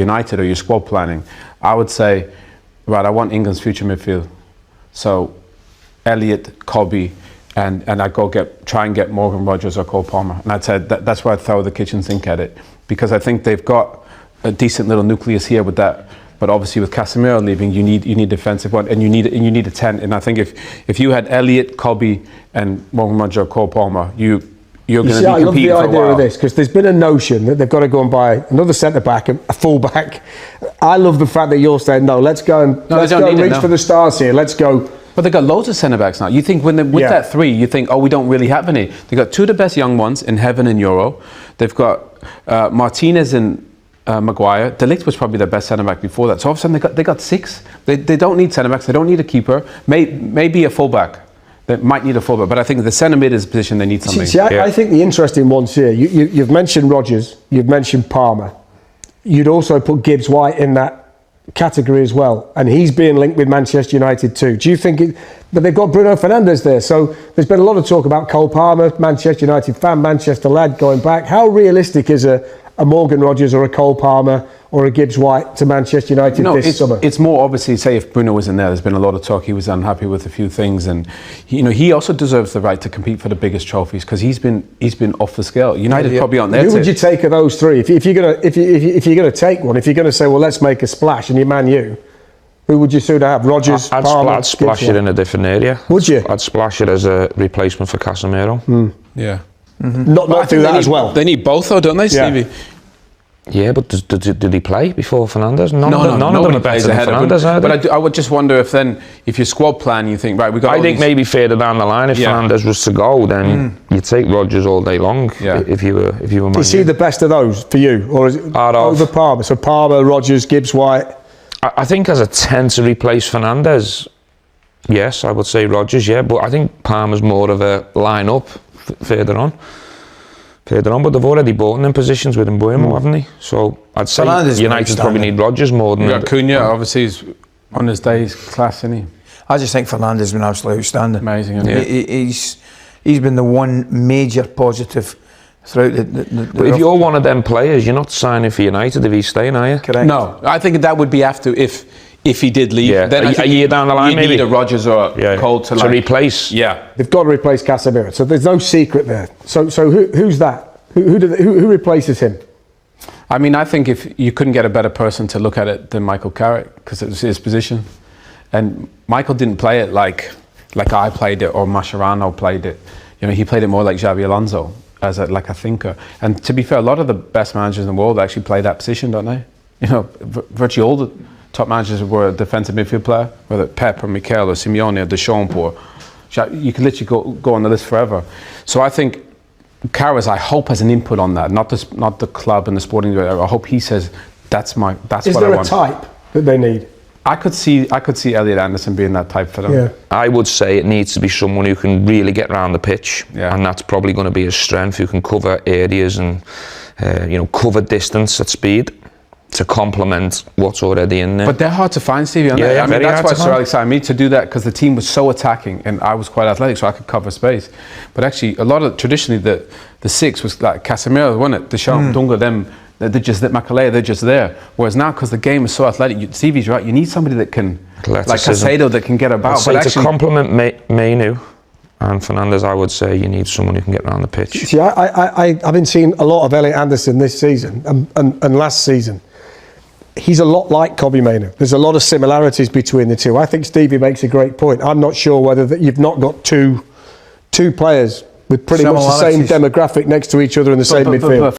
United or your squad planning, I would say, right, I want England's future midfield. So Elliot, Cobby, and I'd try and get Morgan Rogers or Cole Palmer. And I'd say that's where I'd throw the kitchen sink at it, because I think they've got a decent little nucleus here with that. But obviously with Casemiro leaving, you need defensive one, and you need a 10. And I think if you had Elliot, Cobby, and Morgan Rogers or Cole Palmer, you're going to be competing for a while. I love the idea of this, because there's been a notion that they've got to go and buy another centre back, a full back. I love the fact that you're saying no. Let's go and reach for the stars here. Let's go. But they've got loads of centre backs now. You think with that three, you think, oh, we don't really have any. They've got two of the best young ones in Heaven and Euro. They've got Martinez and Maguire. De Ligt was probably their best centre back before that. So all of a sudden they got six. They don't need centre backs. They don't need a keeper. Maybe a full back. They might need a fullback, but I think the centre mid is a position they need something. See, I think the interesting ones here, you've mentioned Rodgers, you've mentioned Palmer. You'd also put Gibbs White in that category as well, and he's being linked with Manchester United too. Do you think but they've got Bruno Fernandes there, so there's been a lot of talk about Cole Palmer, Manchester United fan, Manchester lad going back. How realistic is a Morgan Rogers or a Cole Palmer or a Gibbs White to Manchester United this summer? It's more obviously, say if Bruno was in there's been a lot of talk. He was unhappy with a few things, and he also deserves the right to compete for the biggest trophies, because he's been off the scale. United probably aren't there. Who would you take of those three if you're gonna take one? If you're gonna say, well, let's make a splash, and you're Man U, who would you sort of have? Rogers, Palmer, I'd splash it in a different area. Would you? I'd splash it as a replacement for Casemiro. Yeah. Mm-hmm. Not do that as well. They need both, though, don't they, Stevie? Yeah, but did he play before Fernandes? None of them are better than Fernandes. But I would just wonder if your squad plan, you think, right, we got. I think maybe further down the line, if Fernandes was to go, then you'd take Rodgers all day long. Yeah. If you were. Is he the best of those for you, or is it over Palmer? So Palmer, Rodgers, Gibbs White. I think as a 10 to replace Fernandes, yes, I would say Rodgers. Yeah, but I think Palmer's more of a line-up further on, but they've already bought him in positions with Mbuemo, haven't they? So I'd say United probably need Rodgers more than. Yeah, Cunha obviously is on his day, he's class, isn't he? I just think Fernandes has been absolutely outstanding. Amazing, isn't he? He's been the one major positive throughout the But if you're one of them players, you're not signing for United if he's staying, are you? Correct. No, I think that would be after if he did leave. Yeah. Then a year down the line, maybe need a Rodgers or a Cole to replace. Yeah, they've got to replace Casemiro. So there's no secret there. So who's that? Who replaces him? I mean, I think if you couldn't get a better person to look at it than Michael Carrick, because it was his position, and Michael didn't play it like I played it or Mascherano played it. He played it more like Xabi Alonso, as a thinker. And to be fair, a lot of the best managers in the world actually play that position, don't they? Virtually all the top managers were a defensive midfield player, whether Pep or Mikel or Simeone or Deschamps or you could literally go on the list forever. So I think Carras, I hope, has an input on that, not the club and the sporting director. I hope he says that's what I want. Is there a type that they need? I could see Elliot Anderson being that type for them. Yeah. I would say it needs to be someone who can really get around the pitch, and that's probably going to be his strength, who can cover areas and cover distance at speed to complement what's already in there. But they're hard to find, Stevie. I mean, that's why Sir Alex signed me to do that, because the team was so attacking and I was quite athletic, so I could cover space. But actually, traditionally the six was like Casemiro, wasn't it? Deschamps, Dunga, them. They're just that Makalea, they're just there. Whereas now, because the game is so athletic, Stevie's right. You need somebody that can, like Caicedo, that can get about. But actually, to complement Mainu and Fernandes, I would say you need someone who can get around the pitch. See, I've been seeing a lot of Elliot Anderson this season and last season. He's a lot like Kobbie Mainoo. There's a lot of similarities between the two. I think Stevie makes a great point. I'm not sure whether you've not got two players with pretty much the same demographic next to each other in the same midfield.